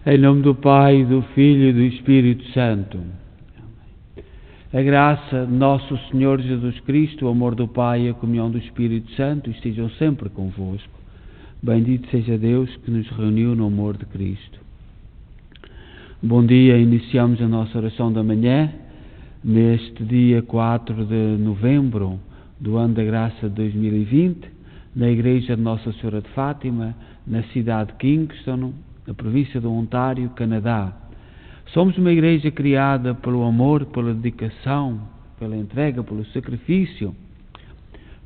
Em nome do Pai, do Filho e do Espírito Santo. A graça de nosso Senhor Jesus Cristo, o amor do Pai e a comunhão do Espírito Santo estejam sempre convosco. Bendito seja Deus que nos reuniu no amor de Cristo. Bom dia, iniciamos a nossa oração da manhã, neste dia 4 de novembro do ano da graça de 2020, na Igreja de Nossa Senhora de Fátima, na cidade de Kingston, na província do Ontário, Canadá. Somos uma igreja criada pelo amor, pela dedicação, pela entrega, pelo sacrifício,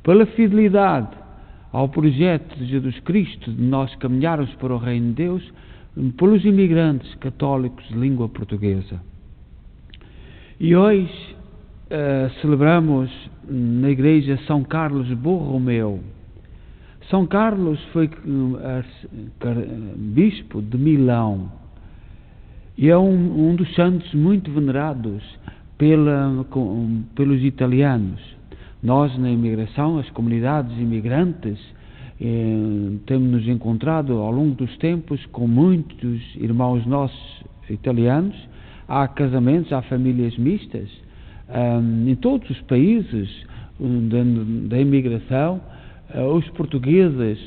pela fidelidade ao projeto de Jesus Cristo, de nós caminharmos para o Reino de Deus, pelos imigrantes católicos de língua portuguesa. E hoje celebramos na igreja São Carlos Borromeu. São Carlos foi bispo de Milão e é um dos santos muito venerados pelos italianos. Nós, na imigração, as comunidades imigrantes, temos nos encontrado ao longo dos tempos com muitos irmãos nossos italianos. Há casamentos, há famílias mistas em todos os países da imigração. Os portugueses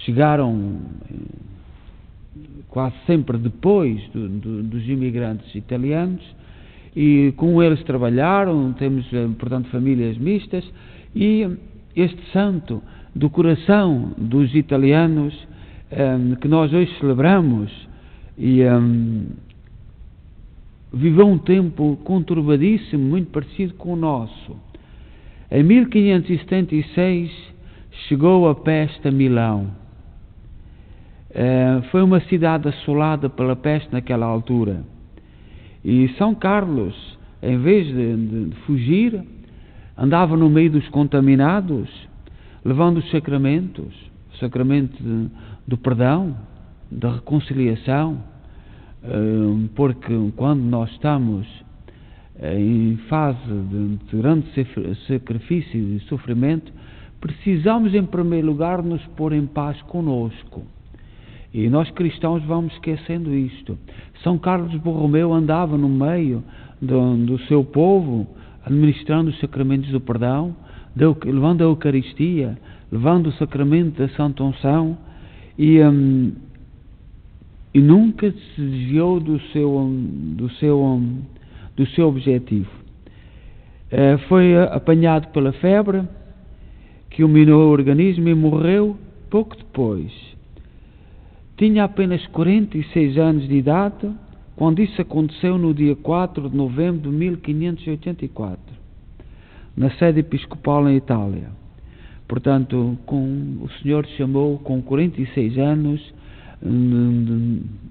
chegaram quase sempre depois dos imigrantes italianos e com eles trabalharam. Temos, portanto, famílias mistas, e este santo do coração dos italianos que nós hoje celebramos viveu um tempo conturbadíssimo, muito parecido com o nosso. Em 1576 chegou a peste a Milão. Foi uma cidade assolada pela peste naquela altura. E São Carlos, em vez de fugir, andava no meio dos contaminados, levando os sacramentos, o sacramento do perdão, da reconciliação, porque quando nós estamos em fase de grande sacrifício e sofrimento, precisamos em primeiro lugar nos pôr em paz conosco, e nós cristãos vamos esquecendo isto. São Carlos Borromeu andava no meio do seu povo, administrando os sacramentos do perdão, levando a Eucaristia, levando o sacramento da Santa Unção, e nunca se desviou do seu objetivo. Foi apanhado pela febre, que o minou o organismo, e morreu pouco depois. Tinha apenas 46 anos de idade, quando isso aconteceu no dia 4 de novembro de 1584, na sede episcopal em Itália. Portanto, o Senhor chamou com 46 anos,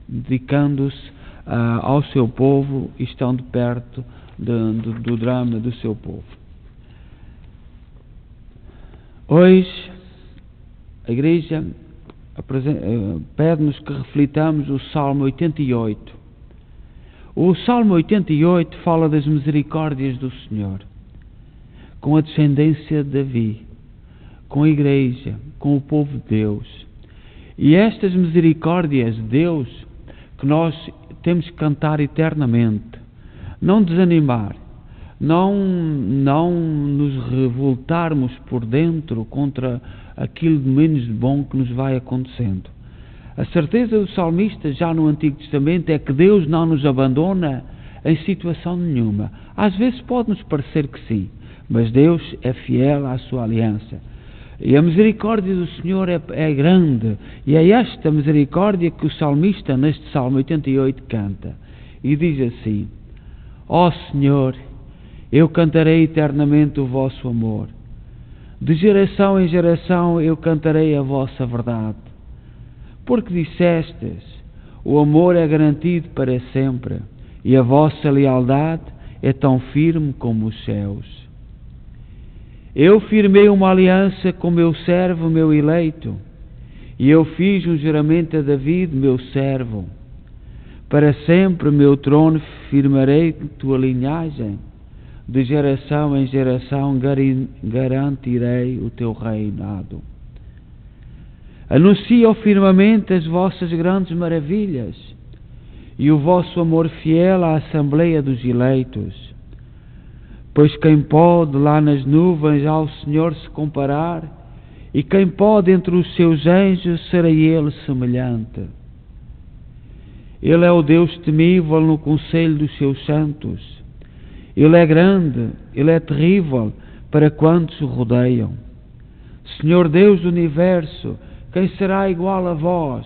dedicando-se ao seu povo, e estando perto do drama do seu povo. Hoje a Igreja pede-nos que reflitamos o Salmo 88. O Salmo 88 fala das misericórdias do Senhor, com a descendência de Davi, com a Igreja, com o povo de Deus. E estas misericórdias de Deus que nós temos que cantar eternamente, não desanimar, não nos revoltarmos por dentro contra aquilo de menos de bom que nos vai acontecendo. A certeza do salmista já no Antigo Testamento é que Deus não nos abandona em situação nenhuma. Às vezes pode-nos parecer que sim, mas Deus é fiel à sua aliança. E a misericórdia do Senhor é grande, e é esta misericórdia que o salmista, neste Salmo 88, canta. E diz assim: ó Senhor, eu cantarei eternamente o vosso amor. De geração em geração eu cantarei a vossa verdade. Porque dissestes, o amor é garantido para sempre, e a vossa lealdade é tão firme como os céus. Eu firmei uma aliança com meu servo, meu eleito, e eu fiz um juramento a David, meu servo. Para sempre meu trono firmarei tua linhagem, de geração em geração garantirei o teu reinado. Anuncia ao firmamente as vossas grandes maravilhas e o vosso amor fiel à Assembleia dos eleitos. Pois quem pode lá nas nuvens ao Senhor se comparar, e quem pode entre os seus anjos ser a Ele semelhante? Ele é o Deus temível no conselho dos seus santos. Ele é grande, Ele é terrível para quantos o rodeiam. Senhor Deus do universo, quem será igual a vós?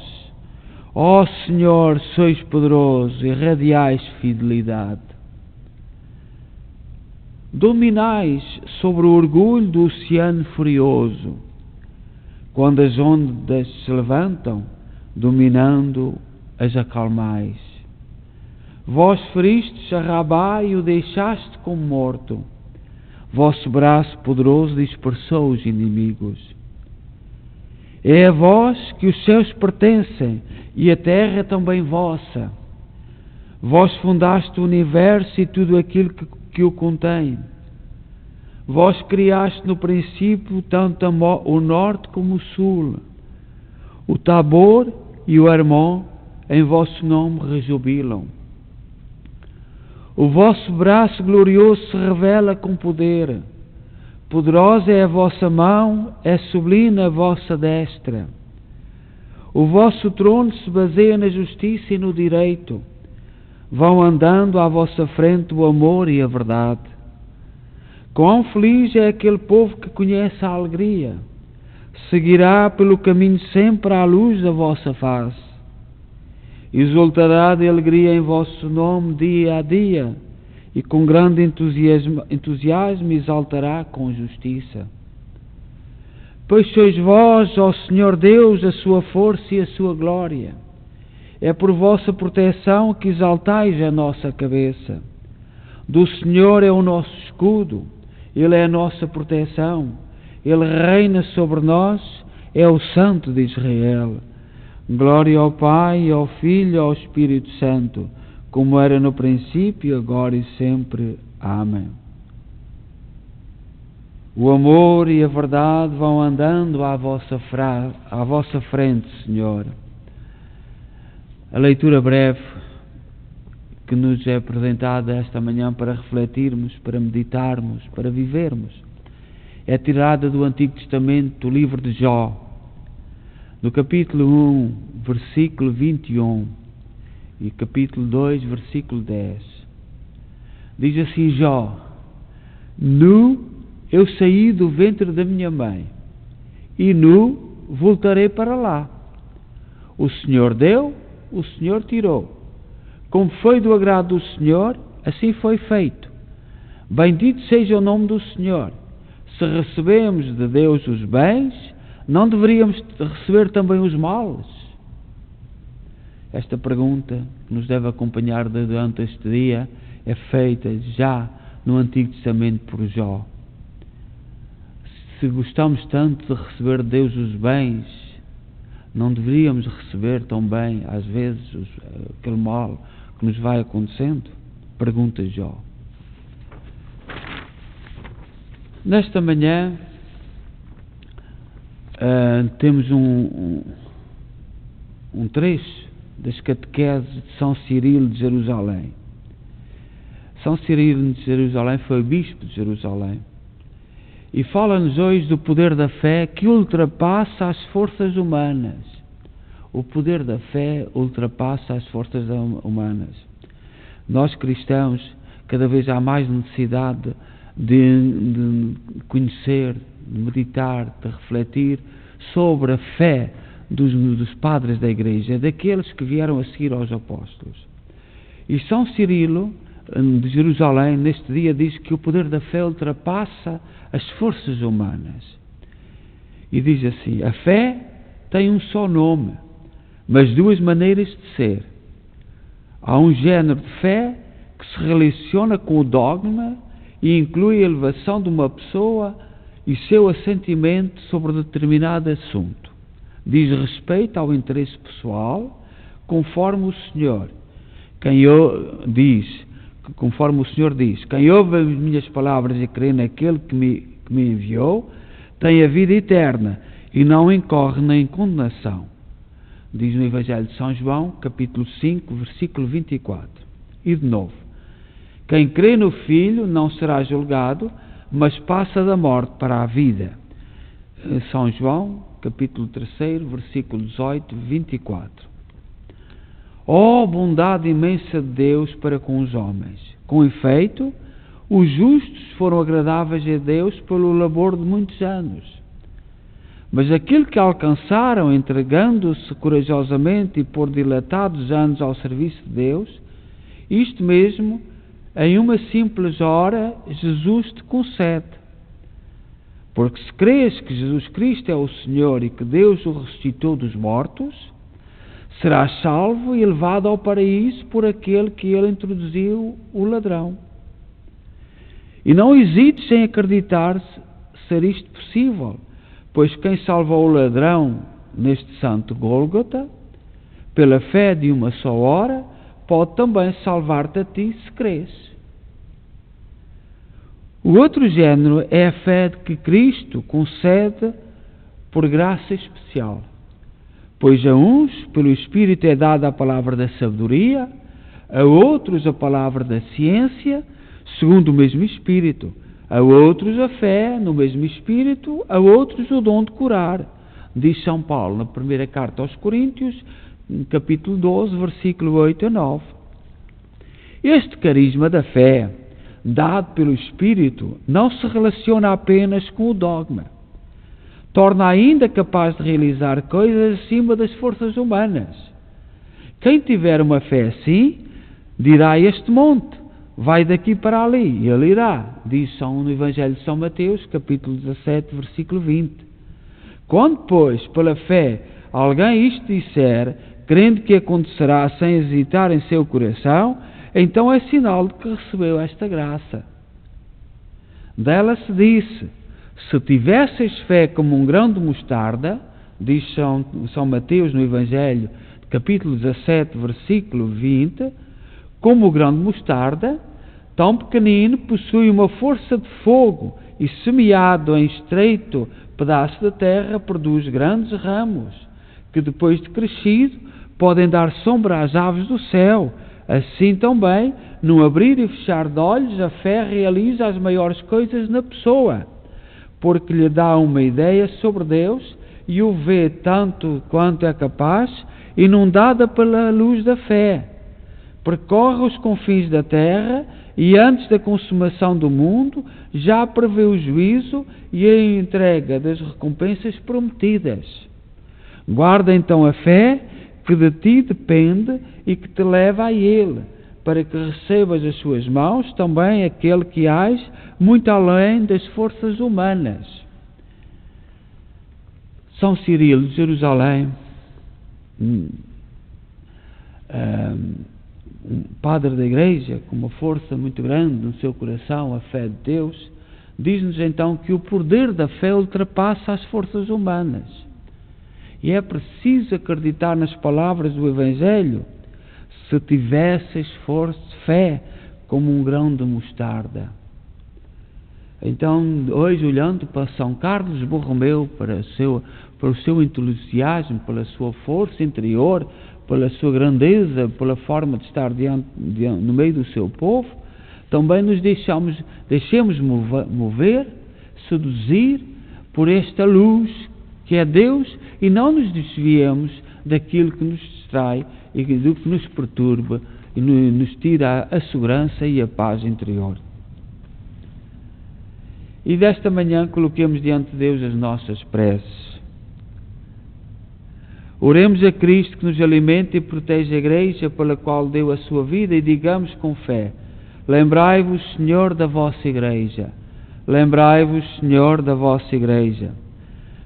Ó Senhor, sois poderoso e radiais fidelidade. Dominais sobre o orgulho do oceano furioso, quando as ondas se levantam, dominando as acalmais. Vós feriste a Rabá e o deixaste como morto. Vosso braço poderoso dispersou os inimigos. É a vós que os céus pertencem e a terra é também vossa. Vós fundaste o universo e tudo aquilo que o contém. Vós criaste no princípio tanto o norte como o sul. O Tabor e o Hermon em vosso nome rejubilam. O vosso braço glorioso se revela com poder. Poderosa é a vossa mão, é sublime a vossa destra. O vosso trono se baseia na justiça e no direito. Vão andando à vossa frente o amor e a verdade. Quão feliz é aquele povo que conhece a alegria. Seguirá pelo caminho sempre à luz da vossa face. Exultará de alegria em vosso nome dia a dia, e com grande entusiasmo exaltará com justiça. Pois sois vós, ó Senhor Deus, a sua força e a sua glória. É por vossa proteção que exaltais a nossa cabeça. Do Senhor é o nosso escudo, Ele é a nossa proteção, Ele reina sobre nós, é o Santo de Israel. Glória ao Pai, ao Filho e ao Espírito Santo, como era no princípio, agora e sempre. Amém. O amor e a verdade vão andando à vossa frente, Senhor. A leitura breve que nos é apresentada esta manhã para refletirmos, para meditarmos, para vivermos, é tirada do Antigo Testamento, do livro de Jó, no capítulo 1, versículo 21 e capítulo 2, versículo 10. Diz assim Jó: Nu eu saí do ventre da minha mãe, e nu voltarei para lá. O Senhor deu, o Senhor tirou. Como foi do agrado do Senhor, assim foi feito. Bendito seja o nome do Senhor. Se recebemos de Deus os bens, não deveríamos receber também os males? Esta pergunta que nos deve acompanhar durante este dia é feita já no Antigo Testamento por Jó. Se gostamos tanto de receber de Deus os bens, não deveríamos receber também, às vezes, aquele mal que nos vai acontecendo? Pergunta Jó. Nesta manhã temos um trecho das catequeses de São Cirilo de Jerusalém. São Cirilo de Jerusalém foi bispo de Jerusalém e fala-nos hoje do poder da fé que ultrapassa as forças humanas. O poder da fé ultrapassa as forças humanas. Nós cristãos, cada vez há mais necessidade de conhecer, de meditar, de refletir sobre a fé dos padres da Igreja, daqueles que vieram a seguir aos apóstolos. E São Cirilo de Jerusalém, neste dia, diz que o poder da fé ultrapassa as forças humanas. E diz assim: a fé tem um só nome, mas duas maneiras de ser. Há um género de fé que se relaciona com o dogma e inclui a elevação de uma pessoa e seu assentimento sobre determinado assunto. Diz respeito ao interesse pessoal, conforme o Senhor. Conforme o Senhor diz: quem ouve as minhas palavras e crê naquele que me enviou, tem a vida eterna e não incorre nem em condenação. Diz no Evangelho de São João, capítulo 5, versículo 24. E de novo, quem crê no Filho não será julgado, mas passa da morte para a vida. São João, capítulo 3, versículo 18, 24. Oh, bondade imensa de Deus para com os homens! Com efeito, os justos foram agradáveis a Deus pelo labor de muitos anos. Mas aquilo que alcançaram, entregando-se corajosamente e por dilatados anos ao serviço de Deus, isto mesmo, em uma simples hora, Jesus te concede. Porque se crês que Jesus Cristo é o Senhor e que Deus o ressuscitou dos mortos, serás salvo e levado ao paraíso por aquele que ele introduziu, o ladrão. E não hesites em acreditar ser isto possível, pois quem salvou o ladrão neste santo Gólgota, pela fé de uma só hora, pode também salvar-te a ti se crês. O outro género é a fé de que Cristo concede por graça especial, pois a uns, pelo Espírito, é dada a palavra da sabedoria, a outros a palavra da ciência, segundo o mesmo Espírito, a outros a fé no mesmo Espírito, a outros o dom de curar, diz São Paulo na primeira carta aos Coríntios, capítulo 12, versículo 8 a 9. Este carisma da fé, dado pelo Espírito, não se relaciona apenas com o dogma. Torna ainda capaz de realizar coisas acima das forças humanas. Quem tiver uma fé assim, dirá a este monte: vai daqui para ali, e ele irá, diz no Evangelho de São Mateus, capítulo 17, versículo 20. Quando, pois, pela fé, alguém isto disser, crendo que acontecerá sem hesitar em seu coração, então é sinal de que recebeu esta graça. Dela se disse: se tivesseis fé como um grão de mostarda, diz São Mateus no Evangelho, capítulo 17, versículo 20, como o grão de mostarda, tão pequenino, possui uma força de fogo e, semeado em estreito pedaço de terra, produz grandes ramos, que depois de crescido, podem dar sombra às aves do céu. Assim também, no abrir e fechar de olhos, a fé realiza as maiores coisas na pessoa, porque lhe dá uma ideia sobre Deus e o vê tanto quanto é capaz, inundada pela luz da fé. Percorre os confins da terra e, antes da consumação do mundo, já prevê o juízo e a entrega das recompensas prometidas. Guarda então a fé que de ti depende e que te leva a Ele, para que recebas as suas mãos também aquele que age muito além das forças humanas. São Cirilo de Jerusalém, um padre da Igreja, com uma força muito grande no seu coração, a fé de Deus, diz-nos então que o poder da fé ultrapassa as forças humanas. E é preciso acreditar nas palavras do Evangelho: se tivesses fé como um grão de mostarda. Então, hoje, olhando para São Carlos Borromeu, para o seu entusiasmo, pela sua força interior, pela sua grandeza, pela forma de estar no meio do seu povo, também nos deixemos mover, seduzir por esta luz que é Deus, e não nos desviemos daquilo que nos distrai e do que nos perturba e nos tira a segurança e a paz interior. E desta manhã coloquemos diante de Deus as nossas preces. Oremos a Cristo que nos alimenta e protege a Igreja pela qual deu a sua vida, e digamos com fé: lembrai-vos, Senhor, da vossa Igreja. Lembrai-vos, Senhor, da vossa Igreja.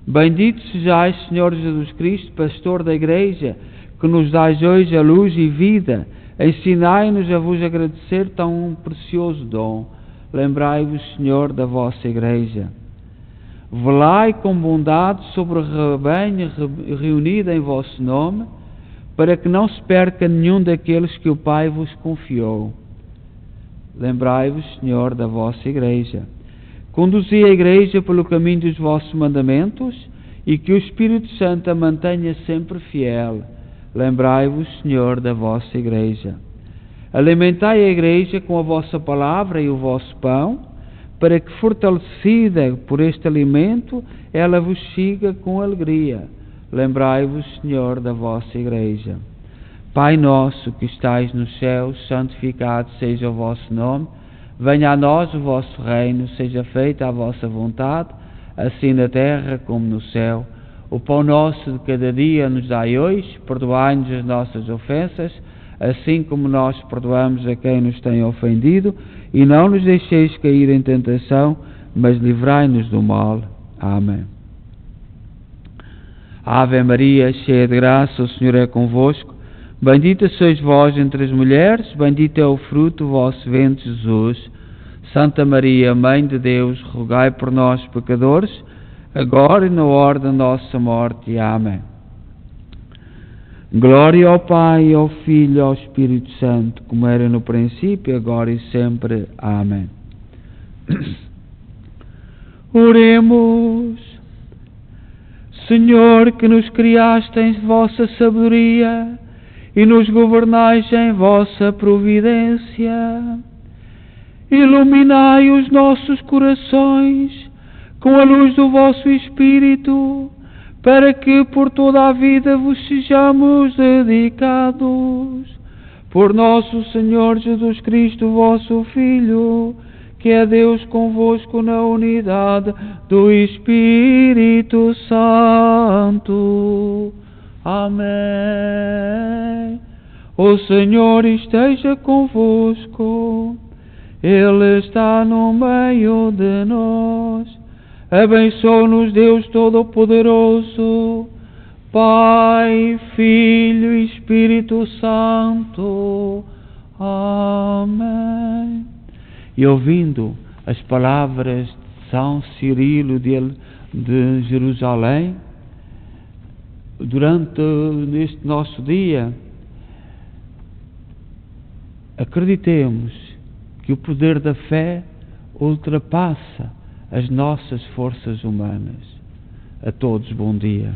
Bendito sejais, Senhor Jesus Cristo, pastor da Igreja, que nos dais hoje a luz e vida. Ensinai-nos a vos agradecer tão precioso dom. Lembrai-vos, Senhor, da vossa Igreja. Velai com bondade sobre o rebanho reunido em vosso nome, para que não se perca nenhum daqueles que o Pai vos confiou. Lembrai-vos, Senhor, da vossa Igreja. Conduzi a Igreja pelo caminho dos vossos mandamentos e que o Espírito Santo a mantenha sempre fiel. Lembrai-vos, Senhor, da vossa Igreja. Alimentai a Igreja com a vossa palavra e o vosso pão, para que, fortalecida por este alimento, ela vos siga com alegria. Lembrai-vos, Senhor, da vossa Igreja. Pai nosso que estais nos céus, santificado seja o vosso nome. Venha a nós o vosso reino, seja feita a vossa vontade, assim na terra como no céu. O pão nosso de cada dia nos dai hoje, perdoai-nos as nossas ofensas, assim como nós perdoamos a quem nos tem ofendido, e não nos deixeis cair em tentação, mas livrai-nos do mal. Amém. Ave Maria, cheia de graça, o Senhor é convosco. Bendita sois vós entre as mulheres, bendito é o fruto do vosso ventre, Jesus. Santa Maria, Mãe de Deus, rogai por nós, pecadores, agora e na hora da nossa morte. Amém. Glória ao Pai, ao Filho e ao Espírito Santo, como era no princípio, agora e sempre. Amém. Oremos. Senhor, que nos criaste em vossa sabedoria e nos governais em vossa providência, iluminai os nossos corações com a luz do vosso Espírito, para que por toda a vida vos sejamos dedicados. Por nosso Senhor Jesus Cristo, vosso Filho, que é Deus convosco na unidade do Espírito Santo. Amém. O Senhor esteja convosco, Ele está no meio de nós. Abençoe-nos Deus Todo-Poderoso, Pai, Filho e Espírito Santo. Amém. E ouvindo as palavras de São Cirilo de Jerusalém, durante este nosso dia, acreditemos que o poder da fé ultrapassa as nossas forças humanas. A todos, bom dia.